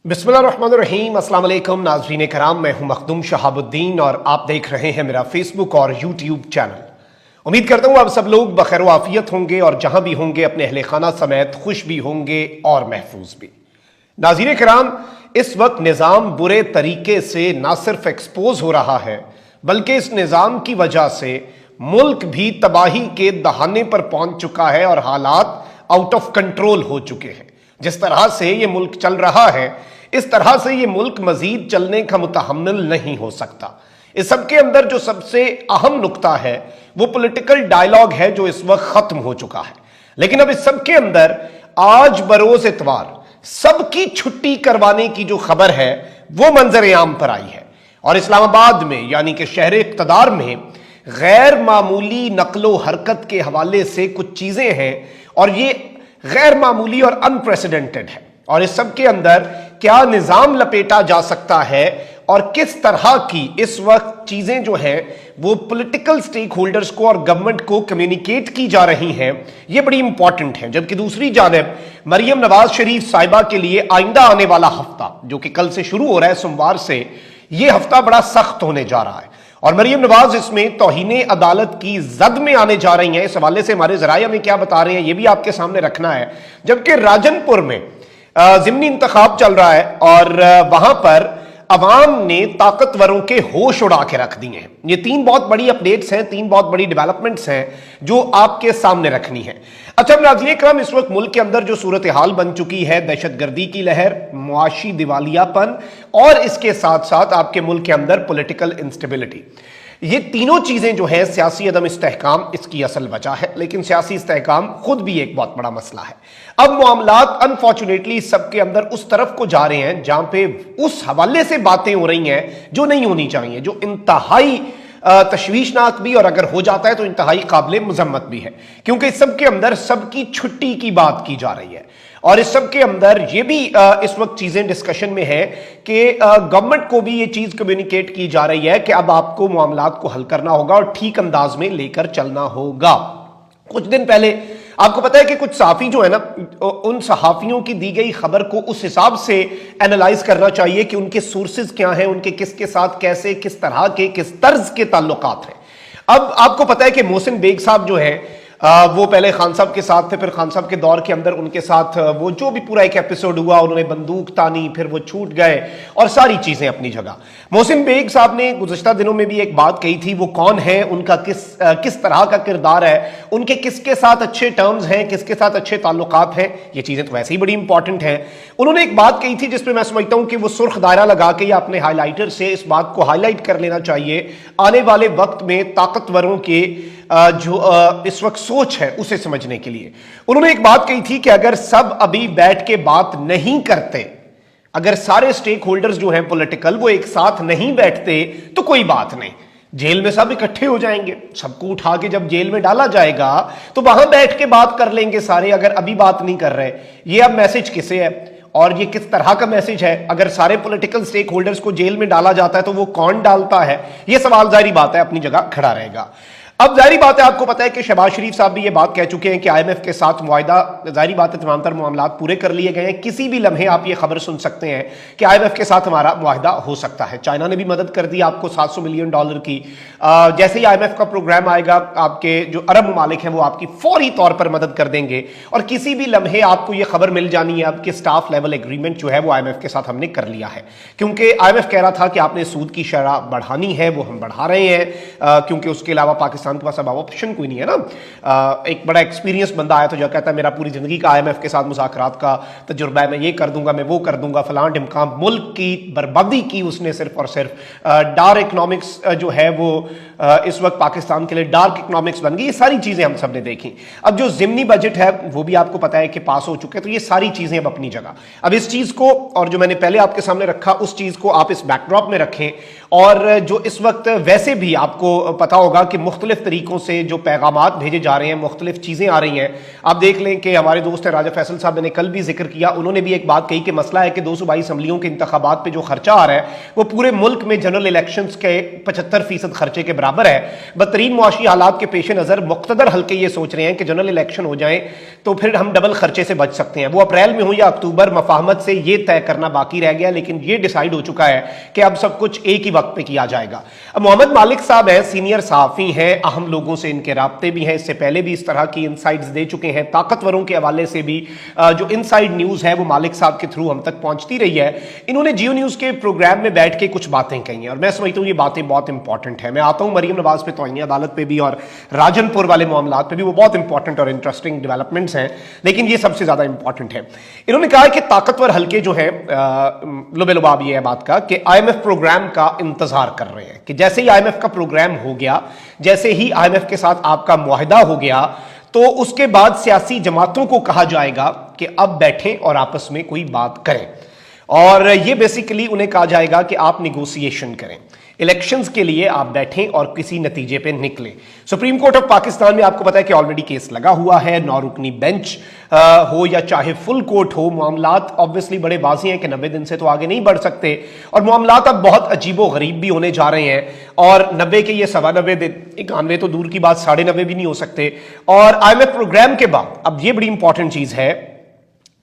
बिस्मिल्लाहिर्रहमानिर्रहीम। अस्सलाम वालेकुम नाज़रीन कराम, मैं हूं मखदूम शहाबुद्दीन और आप देख रहे हैं मेरा फेसबुक और यूट्यूब चैनल। उम्मीद करता हूं आप सब लोग बखैर व आफियत होंगे और जहां भी होंगे अपने अहले खाना समेत खुश भी होंगे और महफूज भी। नाज़रीन कराम, इस वक्त निज़ाम बुरे तरीके से ना सिर्फ एक्सपोज हो रहा है बल्कि इस निज़ाम की वजह से मुल्क भी तबाही के दहाने पर पहुंच चुका है और हालात आउट ऑफ कंट्रोल हो चुके हैं। जिस तरह से ये मुल्क चल रहा है इस तरह से ये मुल्क मजीद चलने का मुतहम्मिल नहीं हो सकता। इस सब के अंदर जो सबसे अहम नुक्ता है वो पॉलिटिकल डायलॉग है जो इस वक्त खत्म हो चुका है। लेकिन अब इस सब के अंदर आज बरोज इतवार सबकी छुट्टी करवाने की जो खबर है वो मंजर आम पर आई है और इस्लामाबाद में यानी कि शहर इक़्तिदार में गैर मामूली नकलो हरकत के हवाले से कुछ चीजें हैं और ये गैर मामूली और अनप्रेसिडेंटेड है। और इस सब के अंदर क्या निजाम लपेटा जा सकता है और किस तरह की इस वक्त चीजें जो हैं वो पॉलिटिकल स्टेक होल्डर्स को और गवर्नमेंट को कम्युनिकेट की जा रही हैं, ये बड़ी इंपॉर्टेंट है। जबकि दूसरी जानिब मरियम नवाज शरीफ साहिबा के लिए आइंदा आने वाला हफ्ता जो कि कल से शुरू हो रहा है, सोमवार से, ये हफ्ता बड़ा सख्त होने जा रहा है और मरियम नवाज इसमें तौहीने अदालत की जद में आने जा रही हैं। इस हवाले से हमारे जराये हमें क्या बता रहे हैं ये भी आपके सामने रखना है। जबकि राजनपुर में ज़िमनी इंतखाब चल रहा है और वहां पर अवाम ने ताकतवरों के होश उड़ा के रख दिए हैं। ये तीन बहुत बड़ी अपडेट्स हैं, तीन बहुत बड़ी डेवलपमेंट्स हैं जो आपके सामने रखनी है। अच्छा नाज़रीन करम, इस वक्त मुल्क के अंदर जो सूरत हाल बन चुकी है, दहशतगर्दी की लहर, मुआशी दिवालियापन और इसके साथ साथ आपके मुल्क के अंदर पॉलिटिकल इंस्टेबिलिटी, ये तीनों चीजें जो है सियासी अदम इस्तेहकाम इसकी असल वजह है। लेकिन सियासी इस्तेहकाम खुद भी एक बहुत बड़ा मसला है। अब मामलात अनफॉर्चुनेटली सबके अंदर उस तरफ को जा रहे हैं जहां पे उस हवाले से बातें हो रही हैं जो नहीं होनी चाहिए, जो इंतहाई तशवीशनाक भी और अगर हो जाता है तो इंतहाई काबिल मजम्मत भी है। क्योंकि इस सब के अंदर सबकी छुट्टी की बात की जा रही है और इस सब के अंदर ये भी इस वक्त चीजें डिस्कशन में है कि गवर्नमेंट को भी ये चीज कम्युनिकेट की जा रही है कि अब आपको मामलात को हल करना होगा और ठीक अंदाज में लेकर चलना होगा। कुछ दिन पहले आपको पता है कि कुछ सहाफी जो है ना, उन सहाफियों की दी गई खबर को उस हिसाब से एनालाइज करना चाहिए कि उनके सोर्सेज क्या हैं, उनके किसके साथ कैसे किस तरह के किस तर्ज के ताल्लुकात हैं। अब आपको पता है कि मोहसिन बेग साहब जो है वो पहले खान साहब के साथ थे, फिर खान साहब के दौर के अंदर उनके साथ वो जो भी पूरा एक एपिसोड हुआ, उन्होंने बंदूक तानी, फिर वो छूट गए और सारी चीजें अपनी जगह। मोहसिन बेग साहब ने गुज़श्ता दिनों में भी एक बात कही थी, वो कौन है, उनका किस तरह का किरदार है, उनके किसके साथ अच्छे टर्म्स हैं, किसके साथ अच्छे ताल्लुकात हैं, ये चीजें तो वैसे ही बड़ी इंपॉर्टेंट हैं। उन्होंने एक बात कही थी जिसपे मैं समझता हूं कि वो सुर्ख दायरा लगा के या अपने हाईलाइटर से इस बात को हाईलाइट कर लेना चाहिए आने वाले वक्त में ताकतवरों के जो इस वक्त सोच है उसे समझने के लिए। उन्होंने एक बात कही थी कि अगर सब अभी बैठ के बात नहीं करते, अगर सारे स्टेक होल्डर्स जो हैं पॉलिटिकल वो एक साथ नहीं बैठते तो कोई बात नहीं, जेल में सब इकट्ठे हो जाएंगे, सबको उठा के जब जेल में डाला जाएगा तो वहां बैठ के बात कर लेंगे सारे, अगर अभी बात नहीं कर रहे। ये अब मैसेज किसे है और ये किस तरह का मैसेज है? अगर सारे पॉलिटिकल स्टेक होल्डर्स को जेल में डाला जाता है तो वो कौन डालता है? ये सवाल जाहिर बात है अपनी जगह खड़ा रहेगा। अब जाहिर बात है आपको पता है कि शहबाज शरीफ साहब भी ये बात कह चुके हैं कि आईएमएफ के साथ मुआहिदा, जाहिर बात है तमाम तर मामलात पूरे कर लिए गए हैं। किसी भी लम्हे आप ये खबर सुन सकते हैं कि आईएमएफ के साथ हमारा मुआहिदा हो सकता है। चाइना ने भी मदद कर दी आपको $700 मिलियन की। जैसे ही आईएमएफ का प्रोग्राम आएगा आपके जो अरब ममालिक हैं वो आपकी फौरी तौर पर मदद कर देंगे और किसी भी लम्हे आपको ये खबर मिल जानी है आपके स्टाफ लेवल एग्रीमेंट जो है वो आईएमएफ के साथ हमने कर लिया है। क्योंकि आईएमएफ कह रहा था कि आपने सूद की शरह बढ़ानी है, वो हम बढ़ा रहे हैं क्योंकि उसके अलावा पाकिस्तान के पास अब ऑप्शन कोई नहीं है ना। एक बड़ा एक्सपीरियंस बंदा आया तो जो कहता है मेरा पूरी जिंदगी का आईएमएफ के साथ मुज़ाकरात का तजुर्बा है, मैं ये कर दूंगा, मैं वो कर दूंगा, फलां ढिमकां। मुल्क की बर्बादी की उसने सिर्फ और सिर्फ डार्क इकोनॉमिक्स जो है वो इस वक्त पाकिस्तान के लिए डार्क इकोनॉमिक्स बन गई। ये सारी चीजें हम सब ने देखी। अब जो ज़िमनी बजट है वो भी आपको पता है कि पास हो चुके हैं, तो ये सारी चीजें अब अपनी जगह। अब इस चीज को और जो मैंने पहले आपके सामने रखा उस चीज को आप इस बैकड्रॉप में रखें और जो इस वक्त वैसे भी आपको पता होगा कि मुख्तलिफ मुख्तलिफ तरीकों से जो पैगामात भेजे जा रहे हैं, मुख्तलिफ चीज़ें आ रही हैं। आप देख लें कि हमारे दोस्त राजा फैसल साहब ने कल भी जिक्र किया, उन्होंने भी एक बात कही कि मसला है कि 2 सूबाई असम्बलियों के इंतखाबात पे जो खर्चा आ रहा है वो पूरे मुल्क में जनरल इलेक्शंस के 75% खर्चे के बराबर है। बदतरीन मुआशी हालात के पेश नज़र मुख्तदर हल्के ये सोच रहे हैं कि जनरल इलेक्शन हो जाए तो फिर हम डबल खर्चे से बच सकते हैं। वो अप्रैल में हो या अक्टूबर, मफाहमत से ये तय करना बाकी रह गया, लेकिन ये डिसाइड हो चुका है कि अब सब कुछ एक ही वक्त पे किया जाएगा। अब मोहम्मद मालिक साहब हैं, सीनियर सहाफ़ी हैं, अहम लोगों से इनके राब्ते भी हैं, इससे पहले भी इस तरह की इनसाइड्स दे चुके हैं। ताकतवरों के हवाले से भी जो इनसाइड न्यूज़ है वो मालिक साहब के थ्रू हम तक पहुंचती रही है। इन्होंने जियो न्यूज़ के प्रोग्राम में बैठ के कुछ बातें कही हैं और मैं समझता हूँ ये बातें बहुत इंपॉर्टेंट है। मैं आता हूँ मरीम नवाज पे, तौहीन अदालत पे भी और राजनपुर वाले मामलात पे भी, वो बहुत इंपॉर्टेंट और इंटरेस्टिंग डेवलपमेंट्स हैं, लेकिन ये सबसे ज्यादा इंपॉर्टेंट है। इन्होंने कहा कि ताकतवर हल्के जो है, लुबे लुबाब ये है बात का कि IMF प्रोग्राम का इंतजार कर रहे हैं कि जैसे ही IMF का प्रोग्राम हो गया, जैसे ही IMF के साथ आपका मुआहिदा हो गया, तो उसके बाद सियासी जमातों को कहा जाएगा कि अब बैठें और आपस में कोई बात करें। और ये बेसिकली उन्हें कहा जाएगा कि आप निगोसिएशन करें, इलेक्शंस के लिए आप बैठें और किसी नतीजे पे निकलें। सुप्रीम कोर्ट ऑफ पाकिस्तान में आपको पता है कि ऑलरेडी केस लगा हुआ है, 9 रुकनी बेंच हो या चाहे फुल कोर्ट हो, मामलात ऑब्वियसली बड़े वाज़ेह हैं कि 90 दिन से तो आगे नहीं बढ़ सकते और मामलात अब बहुत अजीबो गरीब भी होने जा रहे हैं। और 90 के ये 90 दिन, 91 तो दूर की बात, 90.5 भी नहीं हो सकते। और IMF प्रोग्राम के बाद अब ये बड़ी इंपॉर्टेंट चीज़ है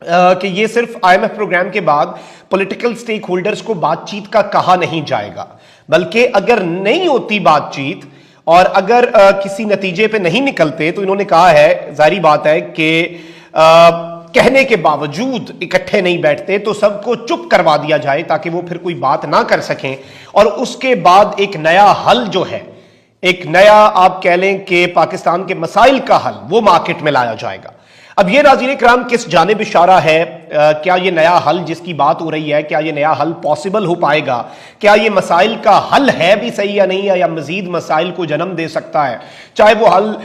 कि ये सिर्फ IMF प्रोग्राम के बाद पॉलिटिकल स्टेक होल्डर्स को बातचीत का कहा नहीं जाएगा, बल्कि अगर नहीं होती बातचीत और अगर किसी नतीजे पे नहीं निकलते तो इन्होंने कहा है, जाहिर बात है कि कहने के बावजूद इकट्ठे नहीं बैठते तो सबको चुप करवा दिया जाए ताकि वो फिर कोई बात ना कर सकें और उसके बाद एक नया हल जो है, एक नया आप कह लें कि पाकिस्तान के मसाइल का हल, वो मार्केट में लाया जाएगा। अब ये नाज़रीन किराम किस जानिब इशारा है? क्या ये नया हल जिसकी बात हो रही है, क्या ये नया हल पॉसिबल हो पाएगा? क्या ये मसाइल का हल है भी सही या नहीं है, या मजीद मसाइल को जन्म दे सकता है? चाहे वो हल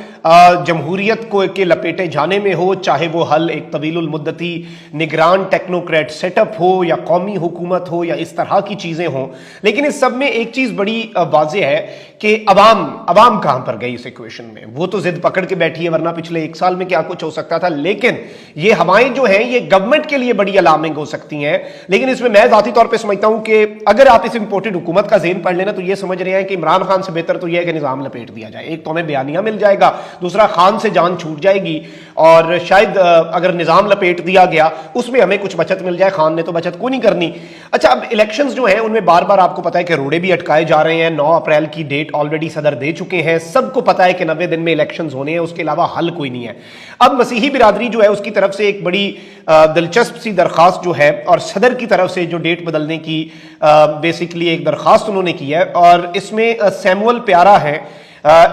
जमहूरियत को के लपेटे जाने में हो, चाहे वो हल एक तवीलुल मुद्दती निगरान टेक्नोक्रेट सेटअप हो या कौमी हुकूमत हो या इस तरह की चीज़ें हों, लेकिन इस सब में एक चीज़ बड़ी वाज़ेह है कि अवाम कहाँ पर गई इस इक्वेशन में? वो तो जिद पकड़ के बैठी है, वरना पिछले 1 साल में क्या कुछ हो सकता था। लेकिन ये हवाएं जो हैं ये गवर्नमेंट के लिए बड़ी अलार्मिंग हो सकती हैं। लेकिन इसमें मैं जाती तौर पे समझता हूं कि अगर आप इस इंपोर्टेड हुकूमत का ज़ेन पढ़ लेना तो ये समझ रहे हैं कि इमरान खान से बेहतर तो यह है कि निज़ाम लपेट दिया जाए। एक तो हमें बयानिया मिल जाएगा, दूसरा खान से जान छूट जाएगी और शायद अगर निज़ाम लपेट दिया गया उसमें हमें कुछ बचत मिल जाए, खान ने तो बचत को नहीं करनी। अच्छा, अब इलेक्शंस जो हैं उनमें बार बार आपको पता है कि रोड़े भी अटकाए जा रहे हैं। 9 अप्रैल की डेट ऑलरेडी सदर दे चुके हैं, सबको पता है कि 90 दिन में इलेक्शंस होने हैं, उसके अलावा हल कोई नहीं है। अब मसीही बिरादरी जो है उसकी तरफ से एक बड़ी दिलचस्प सी दरख्वास्त जो है और सदर की तरफ से जो डेट बदलने की बेसिकली एक दरख्वास्त उन्होंने की है और इसमें सैमुअल प्यारा है,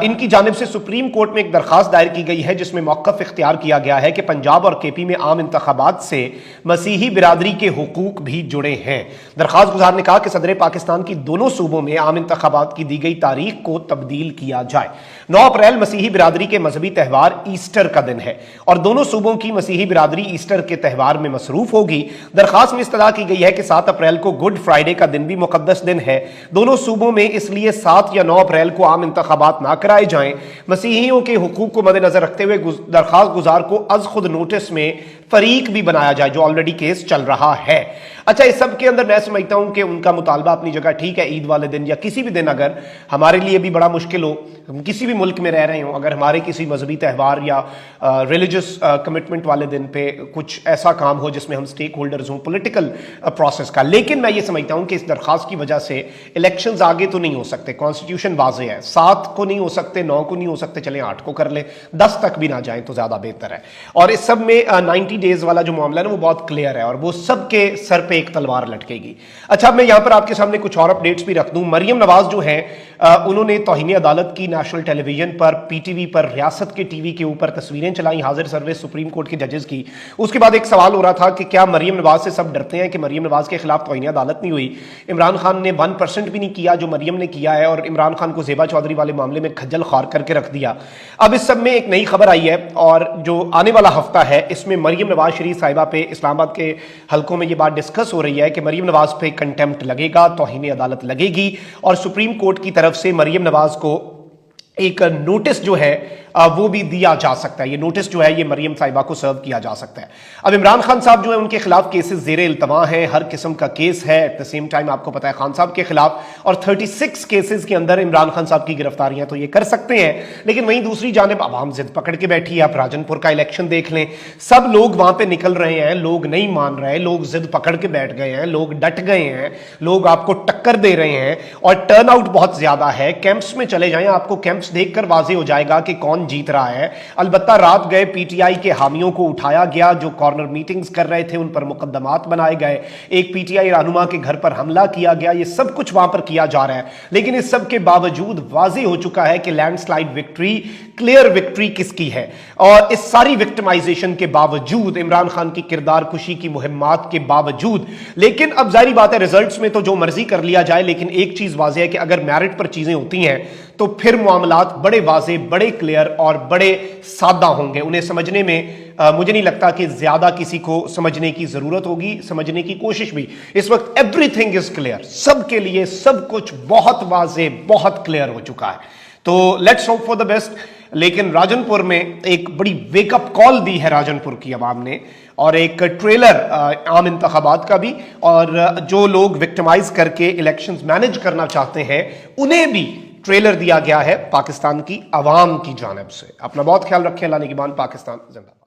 इनकी जानिब से सुप्रीम कोर्ट में एक दरखास्त दायर की गई है जिसमें मौक़िफ़ इख्तियार किया गया है कि पंजाब और KP में आम इंतखाबात से मसीही बिरादरी के हुकूक भी जुड़े हैं। दरखास्त गुजार ने कहा कि सदर पाकिस्तान की दोनों सूबों में आम इंतखाबात की दी गई तारीख को तब्दील किया जाए। 9 अप्रैल मसीही बिरादरी के मजहबी त्यौहार ईस्टर का दिन है और दोनों सूबों की मसीही बिरादरी ईस्टर के त्यौहार में मसरूफ होगी। दरखास्त में इस्तदा की गई है कि 7 अप्रैल को गुड फ्राइडे का दिन भी मुकद्दस दिन है। दोनों सूबों में इसलिए 7 या 9 अप्रैल को आम इंतखाबात ना कराए जाएं। मसीहियों के हुकूक को मद्देनजर रखते हुए दरखास्त गुजार को अज खुद नोटिस में फरीक भी बनाया जाए, जो ऑलरेडी केस चल रहा है। अच्छा, इस सब के अंदर मैं समझता हूं कि उनका मुतालबा अपनी जगह ठीक है। ईद वाले दिन या किसी भी दिन अगर हमारे लिए भी बड़ा मुश्किल हो, हम किसी भी मुल्क में रह रहे हो, अगर हमारे किसी मजहबी त्यौहार या रिलीजियस कमिटमेंट वाले दिन पे कुछ ऐसा काम हो जिसमें हम स्टेक होल्डर्स हों पॉलिटिकल प्रोसेस का, लेकिन मैं ये समझता हूं कि इस दरखास्त की वजह से इलेक्शंस आगे तो नहीं हो सकते। कॉन्स्टिट्यूशन वाज़ेह है, 7 को नहीं हो सकते, 9 को नहीं हो सकते, चले 8 को कर ले, 10 तक भी ना जाए तो ज्यादा बेहतर है। और इस सब में 90 डेज वाला जो मामला है ना वो बहुत क्लियर है और वो सबके सर पे एक तलवार लटकेगी। अच्छा, मैं यहां पर आपके सामने कुछ और अपडेट्स भी रख दूं। मरियम नवाज जो है उन्होंने तौहीन अदालत की नेशनल टेलीविजन पर PTV पर रियासत के टीवी के ऊपर तस्वीरें चलाई हाजिर सर्विस सुप्रीम कोर्ट के जजेस की। उसके बाद एक सवाल हो रहा था कि क्या मरियम नवाज से सब डरते हैं कि मरियम नवाज के खिलाफ तौहीन अदालत नहीं हुई? इमरान खान ने 1% भी नहीं किया जो मरियम ने किया है और इमरान खान को ज़ेबा चौधरी वाले मामले में खज्जल ख्वार करके रख दिया। अब इस सब में एक नई खबर आई है और जो आने वाला हफ्ता है इसमें मरियम नवाज शरीफ साहिबा पे इस्लामाबाद के हलकों में ये बात डिस्कस हो रही है कि मरियम नवाज पे कंटेम्प्ट लगेगा, तौहीन अदालत लगेगी और सुप्रीम कोर्ट की तरफ से मरियम नवाज को एक नोटिस जो है वो भी दिया जा सकता है। ये नोटिस जो है ये मरियम साहिबा को सर्व किया जा सकता है। अब इमरान खान साहब जो है उनके खिलाफ केसेस ज़ेरे इल्तवा हैं, हर किस्म का केस है। एट द सेम टाइम आपको पता है खान साहब के खिलाफ, और 36 केसेस के अंदर इमरान खान साहब की गिरफ्तारियां तो ये कर सकते हैं, लेकिन वहीं दूसरी जानिब आवाम जिद पकड़ के बैठी है। आप राजनपुर का इलेक्शन देख लें, सब लोग वहां पर निकल रहे हैं, लोग नहीं मान रहे, लोग जिद पकड़ के बैठ गए हैं, लोग डट गए हैं, लोग आपको टक्कर दे रहे हैं और टर्न आउट बहुत ज्यादा है। कैंप्स में चले जाएं, आपको कैंप्स देखकर वाज़ेह हो जाएगा कि कौन जीत रहा है। अलबत्ता रात गए पीटीआई के हामियों को उठाया गया, जो कॉर्नर मीटिंग्स कर रहे थे उन पर मुकदमात बनाए गए, एक पीटीआई रहनुमा के घर पर हमला किया गया, ये सब कुछ वहां पर किया जा रहा है। लेकिन इस सब के बावजूद वाज़ेह हो चुका है कि लैंडस्लाइड विक्ट्री, क्लियर विक्ट्री किसकी है। और इस सारी विक्टिमाइजेशन के बावजूद, इमरान खान की किरदार कुशी की मुहिम्मात के बावजूद, लेकिन अब जाहिर बात है रिजल्ट्स में तो जो मर्जी कर लिया जाए, लेकिन एक चीज वाज़ेह है कि अगर मेरिट पर चीजें होती हैं तो फिर मामलात बड़े वाज़ेह, बड़े क्लियर और बड़े सादा होंगे। उन्हें समझने में मुझे नहीं लगता कि ज्यादा किसी को समझने की जरूरत होगी, समझने की कोशिश भी। इस वक्त एवरीथिंग इज क्लियर, सबके लिए सब कुछ बहुत वाज़ेह, बहुत क्लियर हो चुका है। तो let's hope for the best. लेकिन राजनपुर में एक बड़ी वेकअप कॉल दी है राजनपुर की आवाम ने, और एक ट्रेलर आम इंतखाबात का भी, और जो लोग विक्टिमाइज करके इलेक्शंस मैनेज करना चाहते हैं उन्हें भी ट्रेलर दिया गया है पाकिस्तान की आवाम की जानिब से। अपना बहुत ख्याल रखें। अल्लाह निगहबान। पाकिस्तान जिंदाबाद।